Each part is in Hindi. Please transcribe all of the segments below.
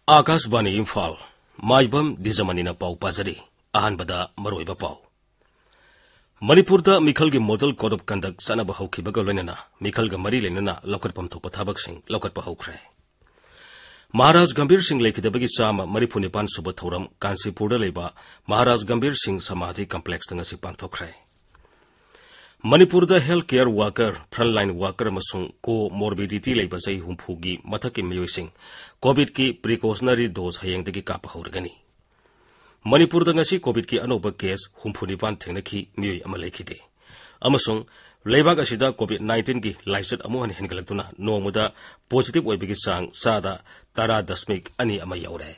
आकाशवाणी इम्फाल माइबम दिजमनीना पाउ पाजरी अहानबदा मरोइबा पाउ मणिपुरदा मिखलगी मॉडल कोड ऑफ कंडक्ट सनबा हौखिबगा लोइनना मिखलगा मरी लेनना लौकटपम थोपा थाबकसिंग लौकटपा हौख्रे महाराज गंभीर सिंह लेखिदबगी चामा मरिफु निपान सुब थौरम कांसीपुरदा लेबा महाराज गंभीर सिंह समाधि कॉम्प्लेक्स तंगसी पांगथोख्रे मणिपुरदा health care worker frontline worker अमसुंग को मोर्बिडिटी लेबा चही हुंफुगी मथकी मियोइसिंग कोविड की प्रिकॉशनरी डोज हयेंगदगी काप हौरगनी मणिपुरदा ngasi कोविड की अनोबा केस हुंफुनिपान थेंगनखी मियोइ अमा लेखिदे अमसुंग लेबाग असिदा कोविड 19 की लाइसेट अमुहन हेनगलक्तुना नोंगमदा पॉजिटिव ओइबगी सांग सादा 10.2 अमा यौरे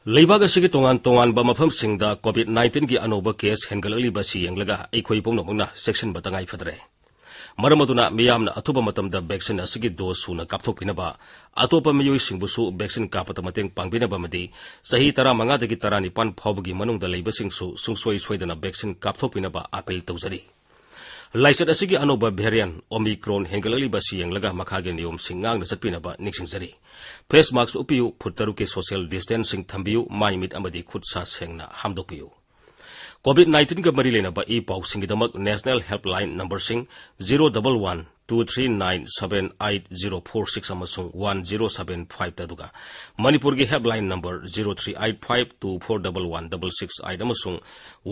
लेबाग असिगी तोंगान तोंगानबा मफमसिंगदा कोविड 19 की अनोबा केस हेनगललिबसी यंगलगा अखोई पुंगनमुंगना सेक्शन बतंगाई फदरे मरमदुना मियामना अथुबा मतमदा वैक्सीन असिगी डोज सुना कापथोकपिनबा अतोपा मियोइसिंगबुसु वैक्सीन कापता मतेंग पांगबिनबामदी सही 15 दगी 19 फावबगी मनुंगदा लेबसिंगसु सुंगसोई सोइदना वैक्सीन कापथोकपिनबा अपील तौजरी लाइसेट असिगी अनोबा वेरिएंट ओमिक्रॉन हेंगललिबसी यंगलगा मखागे नियम सिंगांगना चटपिनबा निक्सिंगजरी फेस मास्क उपियु फुट 3 के सोशल डिस्टेंसिंग थंबियु माइ मिट अमदी खुद सा सेंगना हामदोपियु कोविड 19 का मरी लेना ई पाउसिंगदमक नेशनल हेल्पलाइन नंबर सिंग 011-239-78046 अमसुंग 1075 तदुगा मणिपुर की हेल्पलाइन नंबर 0385241166 अमसुंग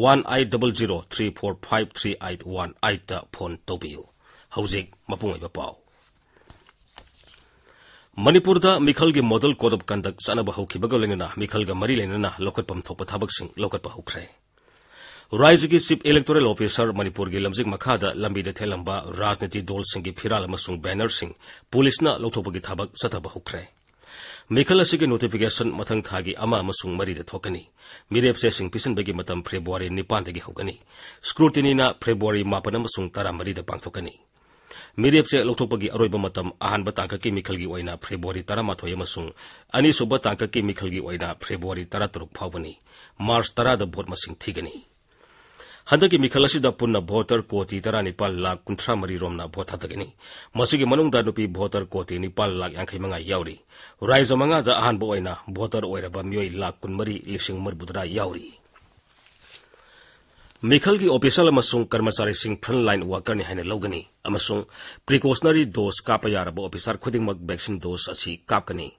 1800345381 ता फोन तौबियु हौजिक मपुंगैबा पाउ मणिपुरदा मिखलगी मॉडल कोड ऑफ कंडक्ट सनबा हौखिबगा लेना मिखलगा मरी लेना लौकटपम थोपा थाबकसिंग लौकटपा हौख्रे राज्य की चीफ इलेक्टोरल ऑफिसर मणिपुर की लमजिक मखादा लंबीदा थेलंबा राजनीति दल सिंह फिराल अमसुंग बैनर सिंह पुलिसना लौथोपगी थाबक सतबा हौख्रे मिखल असिगी नोटिफिकेशन मथंग थागी अमा अमसुंग मरीदा थोकनी मिरेपसे सिंह पिसनबगी मतम फेब्रुवारी 9 दगी हौगनी स्क्रूटिनीना फेब्रुवारी 9 अमसुंग 13 पांगथोकनी मिरेपसे लौथोपगी अरोइबा मतम अहानबा तांककी मिखलगी ओइना फेब्रुवारी 13 अमसुंग अनिसुबा तांककी मिखलगी ओइना फेब्रुवारी 13 फावबनी मार्च 10 दा भोट मसिंग थीगनी हंदकी मिखलसिदा पुन्ना भोटर कोटी 19,53,3 रोमना भोट थादगनी मसिगी मनुंगदा नुपी भोटर कोटी 9,50,5 यावरी राज्य मंगादा अहानबा ओइना भोटर ओइरबा मियोइ 1,23,000 यावरी मिखलगी ऑफिशियल अमसुंग कर्मचारी सिंह फ्रंटलाइन वर्कर ने हाइना लौगनी अमसुंग प्रिकॉशनरी डोज कापा यारबा ऑफिसर खुदिंगमक वैक्सीन डोज असि कापकनी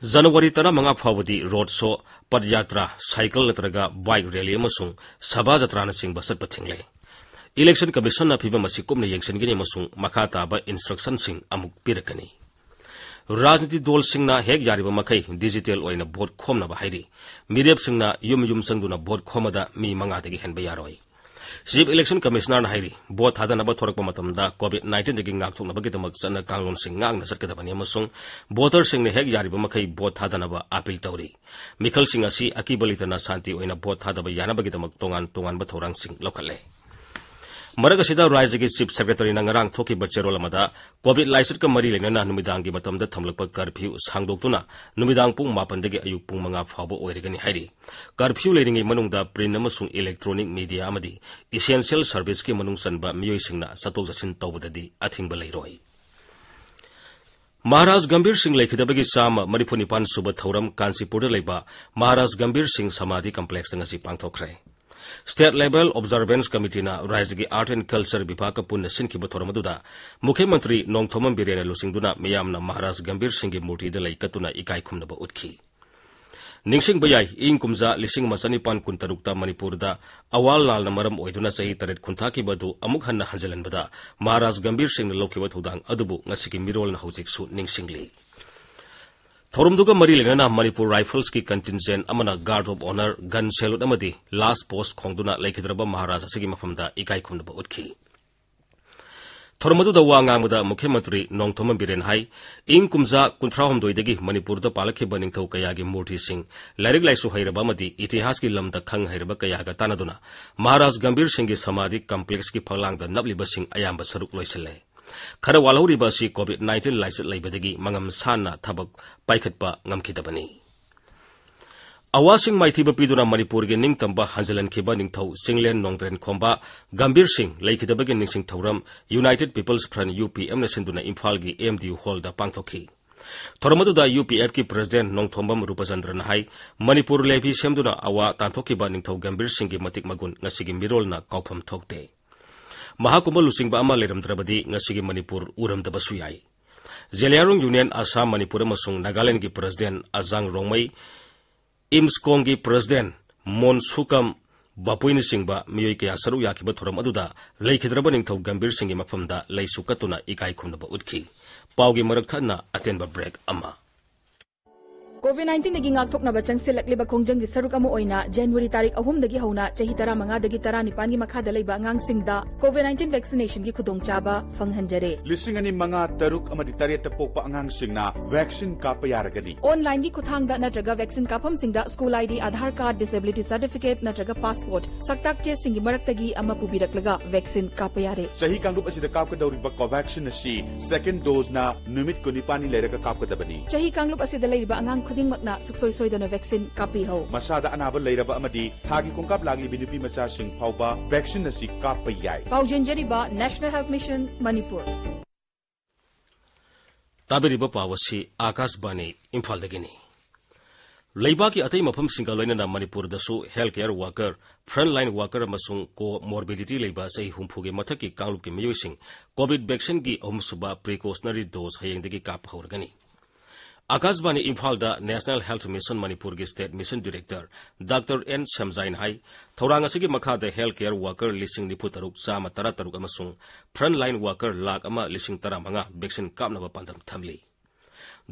जनवरी 15 फावदी रोड शो पदयात्रा साइकिल नत्रगा बाइक रैली अमसुंग सभा जत्राना सिंह बसत थिंगले इलेक्शन कमीशन ना फिबा मसि कुमने यंगसनगिनी अमसुंग मखा ताबा इंस्ट्रक्शन सिंह अमुक पिरकनी राजनीति दल सिंहना हेक यारिबा मखै डिजिटल ओइना भोट खोमनबा हाइरी मिरेप सिंहना युम संगदुना भोट खोमदा मी मंगादगी हेनबा यारोय चीफ इलेक्शन कमिश्नर हाइरी भोट थादनबा थोरकपा मतमदा कोविड 19 दगी ngaktoknabagidamak chana kanglon sing ngangna sarkadabani amasung voter sing ne hek yariba makai भोट थादनबा अपील तौरी मिखल सिंह asi akibalitana शांति ओइना भोट थादबा यानबगिदमक तोंगान थौरांग सिंह लौखले मरगसिदा राज्य की चीफ सेक्रेटरी नंगरांग थोकी बच्चेरोल मदा कोविड लाइसेट का मरी लेना नुमिदांग की मतमदा थमलकपा कर्फ्यू सांगदोक्तुना नुमिदांग पुंग 9 दगी अयुक पुंग 5 फावबो ओइरगनी हाइरी कर्फ्यू लेरिंगे मनुंगदा प्रिंट अमसुंग इलेक्ट्रॉनिक मीडिया अमदी इसेंशियल सर्विस की मनुंग सनबा मियोइसिंगना सतोक जसिन तौबददी अथिंगबा लेरोय महाराज गंभीर सिंह लेखिदबगी चाम 45 सुब थौरम कांसीपुर लेबा महाराज गंभीर सिंह समाधि कॉम्प्लेक्स ngasi पांगथोख्रे स्टेट लेवल ऑब्जर्वेंस कमिटी राज्य की आर्ट एंड कल्चर विभाग का पुण्य सिंह थोरमदुदा मुख्यमंत्री नोंगथोमम बिरेन लुसिंगदुना मियामना महाराज गंभीर सिंह की मूर्ति लैकतुना इकाई खुमनबा उठकी निंगसिंग बयाई इंग कुमजा 1953 मणिपुरदा अवाल नाल मरम ओइदुना सही 3 खुंथाकी बदु अमुक हन्ना हंजलनबदा महाराज गंभीर सिंह लौकिबा थौदांग अदुबु ngasi मिरोल हौजिकसु निंगसिंगली थोरमदुगा मरी लेना मणिपुर राइफल्स की कंटिजेंट अमना guard of honour gun salute अमदी लास्ट पोस्ट खोंगदुना लेखिद्रबा महाराज असगी मफमदा इकाई खुमनबा उठकी थोरमदुदा वा ngamada मुख्यमंत्री नोंगथोम बिरेन हाई इंग कुमजा कुंथ्रा हमदोइदगी मणिपुर द पालखिब निंगथौ कयागी मूर्ति सिंह लाइरिक लाइसु हैरबा मदी इतिहास की लमदा खंग हैरबा कयागा तानादुना महाराज गंभीर सिंह की समाधि कॉम्प्लेक्स की फलांगदा नबलिबा सिंह अयाम्बा सरुक लोइसले खर वालहौरिबा सि कोविड-19 लाइसत लैबदगी मंगम साना थबक पाइखतपा ngамखिदबनी अवासिंग माइथिबा पिदुना मणिपुर के निंगतंबा हंजलनखिबा निंगथौ सिंगलेन नोंद्रेन खोंबा गंभीर सिंह लैखिदबगे निंगसिंग थौरम यूनाइटेड पीपल्स फ्रंट यूपीएम ने सिंदुना इंफाल की एमडीयू हॉल दा पांगथोखी थोरमदुदा यूपीएफ की प्रेसिडेंट नोंगथोंबम रूपचंद्रन हाई मणिपुर लेभी सेमदुना अवा तांथोखिबा निंगथौ गंभीर सिंह की मतिक मगुन ngasiगी मिरोलना कौफम थोकते महाकुंभ लुचिंबा अमा लेरमद्रबदी ngasiगी मणिपुर उरमदबसु याई जेलियारोंग यूनियन असम मणिपुर अमसुंग नागालैंड की प्रेसिडेंट अजांग रोंगमई इम्सकोंग की प्रेसिडेंट मोनसुकम बापुइन सिंह मियोई कया सरू याखिब थोरम अदुदा लैखिद्रब निंगथौ गंभीर सिंह मफमदा लैसु कतुना इकाई खुमनब उदखी पाउगी मरक थना अतेनबा ब्रेक अमा कोविड-19 दगी ngakthoknaba changsilakliba khongjang gi saruk ama oina January tarik 3 dagi hauna chahi 15 dagi 19 gi makhada leiba angangsingda COVID-19 vaccination gi khudongchaba fanghanjare lising ani manga taruk amadi tareta pokpa angangsingna vaccine kapa yaragani online gi khuthangda natraga vaccine kapam singda school ID Aadhaar card disability certificate natraga passport saktak che singi maraktagi ama pubiraklaga vaccine kapa yare sahi kangrup asida kapka dawriba covaxin asi second dose na numit kunipani leiraga kapka dabani chahi kangrup asida leiba angang khudingmakna suksoi soidana vaccine kapi ho masada anaba leiraba amadi thagi kongkap lagli binupi macha sing phauba vaccine asi kappa yai paujenjari ba National Health Mission Manipur ताबेरिबा पावसी Akashvani Imphal दगिनी लैबा की अतई मफम सिंगा लोइना मणिपुर दसु health care worker front line worker अमसुंग को मोर्बिडिटी लैबा सही हुमफुगे मथकी कांगलुप की मियोइसिंग कोविड वैक्सीन की अहुमसुबा प्रिकॉशनरी डोज हयेंदगी काप हौरगनी Akashvani Imphal the national health mission Manipur की state mission director doctor N Shamjain हाई थौरांग असगी मखाद हेल्थ केयर वर्कर लिसिंग निफु तरुक चामा तरा तरुक अमसुंग फ्रंट लाइन वर्कर लाख अमा लिसिंग तरा मंगा वैक्सीन कापनबा पांदम थमली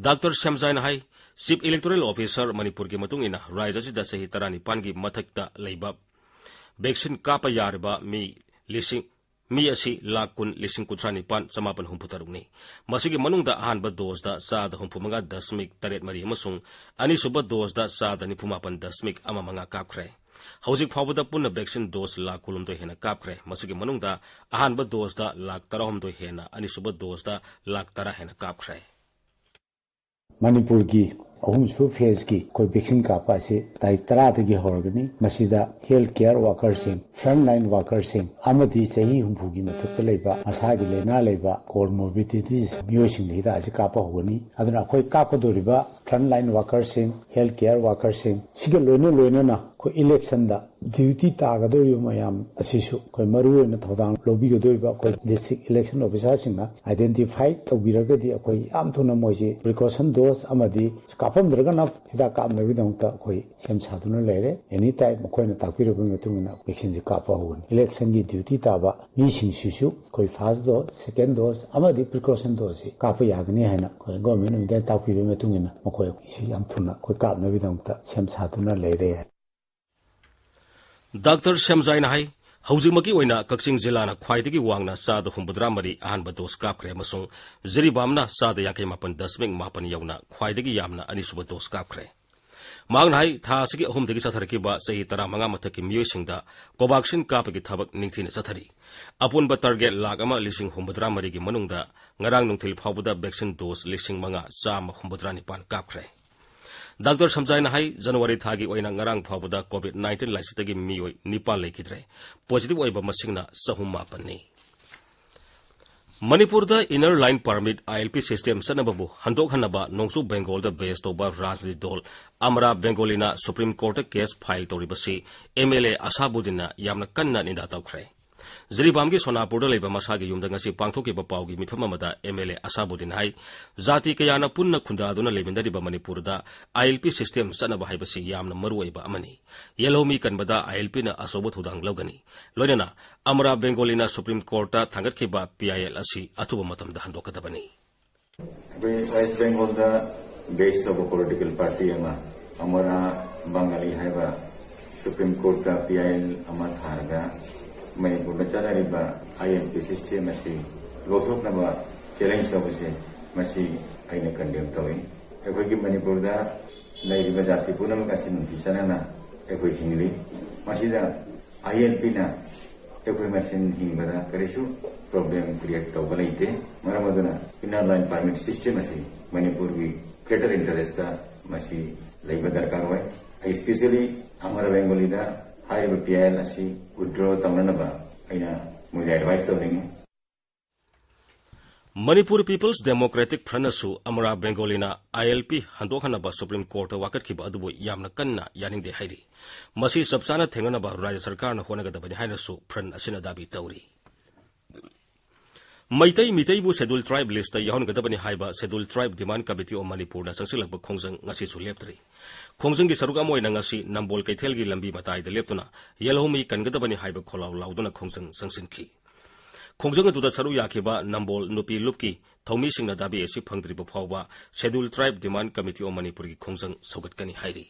डॉक्टर शमजाइन हाई चीफ इलेक्टोरल ऑफिसर मणिपुर की मतुंग इना राज्य असिदा सही 19 की मथकता लैबा वैक्सीन काप यारबा मी असी लाख कुन लिसिंग कुत्रा निपान समापन हुंफु तरुकनी मसिगी मनुंगदा अहानब डोज दा साद हुंफु मंगा दशमिक तरेट मरी अमसुंग अनिसुब डोज दा साद निफुमापन दशमिक अमा मंगा कापख्रे हौजिक फावदा पुन्ना वैक्सीन डोज लाख कुलुमदो हेना कापख्रे मसिगी मनुंगदा अहानब डोज दा लाख 13 हेना अनिसुब डोज दा लाख 10 हेना कापख्रे मणिपुर की अहुमसु फेज की कोई वैक्सीन कापा से तारीख 10 की होरगनी मसीदा हेल्थ केयर वर्कर सिंह फ्रंट लाइन वर्कर सिंह अमदी सही हुंफुगी मथुक लेबा असागी लेना लेबा कोमोर्बिडिटीज मियोसिंग हिदा से कापा होगनी अदना कोई कापदोरिबा फ्रंट लाइन वर्कर सिंह हेल्थ केयर वर्कर सिंह सिगे लोइनो ना कोई इलेक्शन दा ड्यूटी तागदोरि मयाम असिसु कोई मरुएना थोदांग लोबिगदोरिबा कोई डिस्ट्रिक्ट इलेक्शन ऑफिसर सिंह आइडेंटिफाई तौबिरगदी कोई याम थुना मोइसे प्रिकॉशन डोज अमदी कापमद्रगना हिदा कापनबिदंगता कोई सेम सादुना लेरे एनी टाइम कोइना ताकबिरबा मतुंगना वैक्सीन जी कापा होगन इलेक्शन की ड्यूटी ताबा मीसिंगसिसु कोई फर्स्ट डोज सेकंड डोज अमदी प्रिकॉशन डोज कापा यागनी हैना कोई गवर्नमेंट मिदे ताकबिरबा मतुंगना मकोय सी याम थुना कोई कापनबिदंगता सेम सादुना लेरे डॉक्टर शमजाइन हाई हौजिमकी ओइना कक्सिंग जिल्लाना ख्वाइदगी वांगना साद हुंबुद्रा मरी अहानब डोज कापख्रे अमसुंग जिरिबामना साद 51.8 यौना ख्वाइदगी यामना अनिसुब डोज कापख्रे मांगना हाई था असगी अहुमदगी सथरकीबा सही 15 मथकी मियोइसिंगदा कोवाक्सिन कापगी थबक निंगथिन सथरी अपुनब टारगेट लाख अमा लिसिंग हुंबुद्रा मरी की मनुंगदा ngarang nungthil phawbuda vaccine dose 5,194 कापख्रे डॉक्टर समजाइन हाई जनवरी थागी ओइना ngarang phawbuda COVID-19 लाइसितगी मियोइ निपाल लेखिद्रे पॉजिटिव ओइबा मसिंगना 6 Manipur the inner line permit ILP system सनबबु हंदोक हनबा नोंसु बेंगोल द बेस तोबा राजनीति दल अमरा बेंगोलिना सुप्रीम कोर्ट केस फाइल तौरिबसी MLA असाबुद्दीनना यामना कन्ना निंदा तौख्रे जिरीबाम की सोनापुर लेबा मसागी युमदा ngasi पांगथोकिबा पाउगी मिफम अमदा MLA असाबुद्दीन हाई जाति कयाना पुन्ना खुंदादुना लेमिंदरिबा मणिपुर द ILP सिस्टम सनबा हाइबसी यामना मरुओइबा अमनी येलोमी कनबदा ILP ना असोब थुदांग लौगनी लोइना अमरा बेंगोलिना सुप्रीम कोर्ट ता थांगतखिबा PIL असि अथुबा मतमदा हंदोकदबनी वेस्ट बेंगोल दा बेस्ड ऑफ पॉलिटिकल पार्टी अमरा बंगाली हाइबा सुप्रीम कोर्ट का PIL अमा थारगा मणिपुर चलरिबा ILP सिस्टम असि लोथोक्नबा चैलेंज तबसे मसी आइना कंडेम तवे एखोगी मणिपुरदा लैरिबा जाति पुनमक असिन थिसनना एखोई हिंगली मसीदा ILP ना एखोई मसिन हिंगबदा करिसु प्रॉब्लम क्रिएट तौबा लैते मरमदना इनर लाइन परमिट सिस्टम असी मणिपुर की ग्रेटर इंटरेस्ट का मसी लैबा दरकार होय स्पेशली हमारा बेंगोलीदा हाई PIL असी विड्रॉ तौननबा आइना मुझे एडवाइस तौदेंगे मणिपुर पीपल्स डेमोक्रेटिक फ्रंट अमरा बेंगोलीना ILP हंदोहनबा सुप्रीम कोर्ट वाकटखिबा अदुबु यामना कन्ना यानिंगदे हाइरि मसी सबसाना थेंगनबा राज्य सरकार न होनगदबनि हाइनसु फ्रंट असिना दाबी तौरी मैतई मितईबु शेड्यूल ट्राइब लिस्ट याहनगदबनि हाइबा schedule tribe demand committee of Manipur दा संगसिलकबा खोंजंग ngasi su leptri खोंजंगी सरुक अमोयना ngasi नंबोल कैथेलगी लंबी मताइदा लेप्तुना येलहोमी कनगदबनि हाइबा खोलाव लाउदुना खोंजंग संसिनखी खोंजंग अदुदा सरु याखिबा नंबोल नुपी लुपकी थौमी सिंगना दाबी एसि फंगद्रिबा फावबा schedule tribe demand committee of Manipur की खोंजंग सौगतकनी हाइरि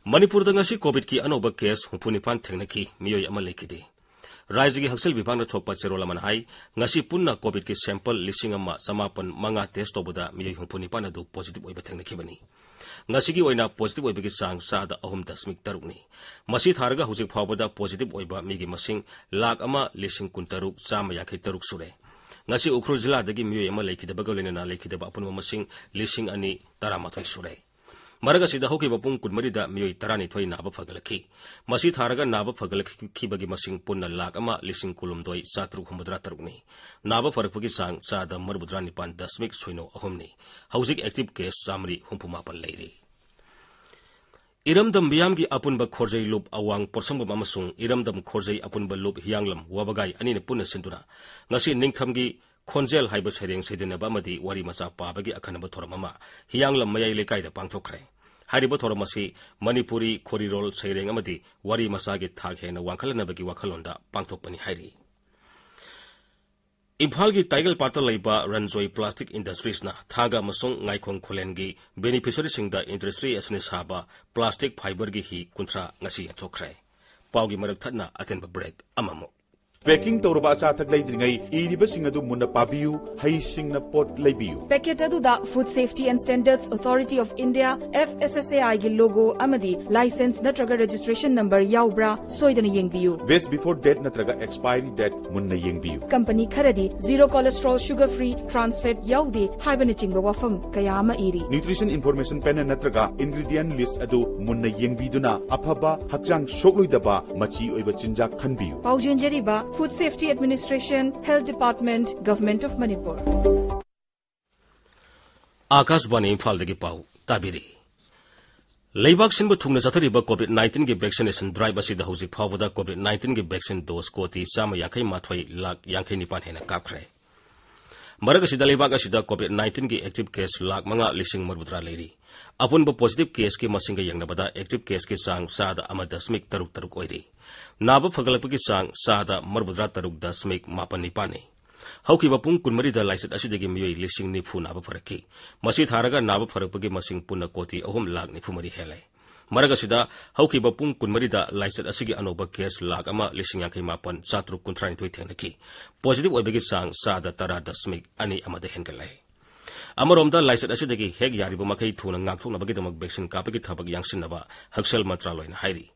मणिपुर दा ngasi कोविड की अनोबा केस 49 थेंगनखी मियोय अमा लेखिदे राज्य की हक्सल विभाग थोप चेरोल हाई पुनः कोविड की सैंपल 9,905 टेस्ट तौबदा मियोय 49 अदु पॉजिटिव थेंगनखिबनी पॉजिटिव की सांग साद 3.3 मसी थारगा हुजिक फावबदा पॉजिटिव मिगी मसिंग 1,63,953 सुरे उख्रुल जिलादगी मियोय अमा लेखिदबगा लोइनना लेखिदबा अपुनबा मसिंग 2,013 सुरे मरगसिदा होकिबा पुंग कुनमरिदा मियोय 12 नाबा फगलखी मसी थारगा नाबा फगलखिबगी मसिंग पुन्ना 1,19,763 नाबा फरकपगी सांग सादा 49.0 हौजिक एक्टिव केस 154 लेरी इरमदम बियाम की अपुनबा खोरजई लुप अवांग पोरसंगम अमसुंग इरमदम खोरजई अपुनबा लुप हियांगलम वाबगाई अनिने पुन्ना सिंदुना ngasi निंगथमगी खोंजेल हाइब सैरेंग सैदनबा मदी वारी मचा पाबगी अखनबा थोरममा हियांगलम मयाई लेकाइदा पांगथोखरे हारिब थोरमसी मणिपुरी खोरिरोल सैरेंग अमदी वारी मचागी थाग हेना वांखलनबगी वाखलोंदा पांगथोकपनी हाइरि इम्फाल की टाइगल पार्ट लैबा रनजोई प्लास्टिक इंडस्ट्रीज थागा मसोंग ngaikong खोलेन की बेनिफिशियरी सिंगदा इंडस्ट्री असने साबा प्लास्टिक फाइबर की ही 50 ngasi याथोखरे पाउगी मरक थतना अतेनबा ब्रेक अममो पैकिंग तौरबा अचाथक लेद्रिंगै इरिबसिंग अदु मुन्ना पाबियु हैसिंगना पोट लेबियु पैकेट अदुदा food safety and standards authority of India FSSAI गी लोगो अमदी लाइसेंस नत्रगा रजिस्ट्रेशन नंबर याउब्रा सोइदना येंगबियु बेस्ट बिफोर डेट नत्रगा एक्सपायरी डेट मुन्ना येंगबियु कंपनी खरदी zero cholesterol sugar free trans fat याउदे हाइबने चिंगबा वाफम कयामा इरी न्यूट्रिशन इन्फॉर्मेशन पेन नत्रगा इंग्रेडिएंट लिस्ट अदु मुन्ना येंगबिदुना अफबा हक्चांग सोक्लोइदबा मची ओइबा चिंजा खनबियु पाउजेंजरीबा Food Safety Administration, Health Department, Government of Manipur. Akashvani इम्फालदगी पाउ ताबिरी लेबाक सिंबु थुंगना चथरिबा कोविड-19 की वैक्सीनेशन ड्राइव असिदा हौजिक फावबदा कोविड-19 की वैक्सीन डोज कोटी 152,00,000 हेना कापख्रे मरगसिदा लेबाक असिदा कोविड-19 की एक्टिव केस 5,50,000 लेरी अपुनबा पॉजिटिव केस की मसिंग यंगनबदा एक्टिव केस की सांग सादा 1.33 ओइरी नाबा फगलपगी सांग सादा 43.9 हौकिबा पुंग कुनमरीदा लाइसेट असिदगी मियोय 90,000 नाबा फरकी मसी थारगा नाबा फरकपगी मसिंग पुन्ना कोटी 3,94,000 हेले मरगसिदा हौकिबा पुंग कुनमरीदा लाइसेट असिगी अनोबा केस 1,58,732 थेंगनखी पॉजिटिव ओइबगी सांग सादा 10.2 हेनगलै अमरोमदा लाइसेट असिदगी हेग यारिबा मखै थुना ngaktoknabagidamag वैक्सीन कापगी थबक यांगसिनबा हक्सल मंत्रालयना हाइरि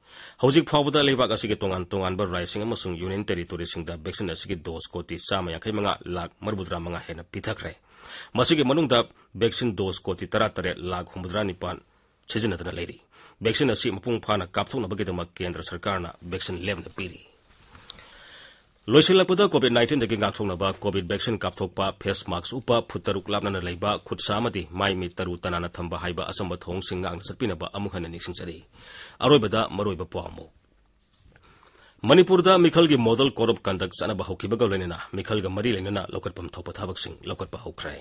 हौजिक फावबदा लेबाक असिगे तोंगान राज्यसिंग अमसुंग यूनियन टेरिटोरीसिंगदा वैक्सीन असिगे डोज कोटी 1,55,00,000 हेना पिथखरे मसिगे मनुंगदा वैक्सीन डोज कोटी 13,59,9 सिजनदना लेरी वैक्सीन असि मपुंग फाना कापथोकनबगीदमक केंद्र सरकारना वैक्सीन लेबना पीरी लोइसिलपदा कोविड-19 दगी ngaktoknaba कोविड वैक्सीन कापथोकपा फेस मास्क उपा फुतरुक लापना लेबा खुदसा अमदी माइ मी तरु तनाना थंबा हाइबा असंब थोंगसिंग ngang सतपिनबा अमुखन निसिंगजरी अरोइबदा मरोइबा पामो मणिपुरदा मिखलगी मॉडल कोड ऑफ कंडक्ट सनबा हौकिबगा लोइनना मिखलगा मरी लेनना लोकटपम थोपा थाबकसिंग लोकटपा हौख्रे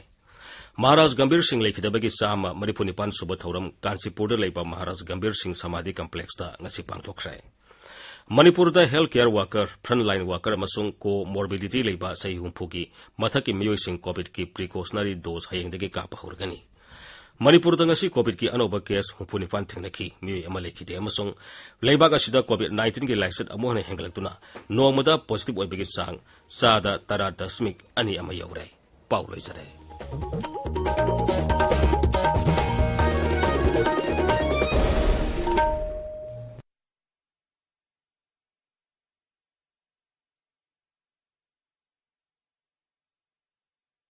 महाराज गंभीर सिंह लेखिदबगी चामा 95 सुबा थौरम कांचीपुरदा लेबा महाराज गंभीर सिंह समाधि कॉम्प्लेक्स दा ngasi पांगथोखरे मणिपुरदा health care worker front line worker अमसुंग को मोर्बिडिटी लेबा सही हुंफुगी मथकी मियोइसिंग कोविड की प्रिकॉशनरी डोज हयेंदगी कापा हौरगनी मणिपुर ngasi covid ki anoba case 34 thengnaki mi amale khide amasung leibak asida covid-19 ki laiset amone hengaltuna nongmada positive oibagi sang sada tara dasmik ani ama yaure pauloi sare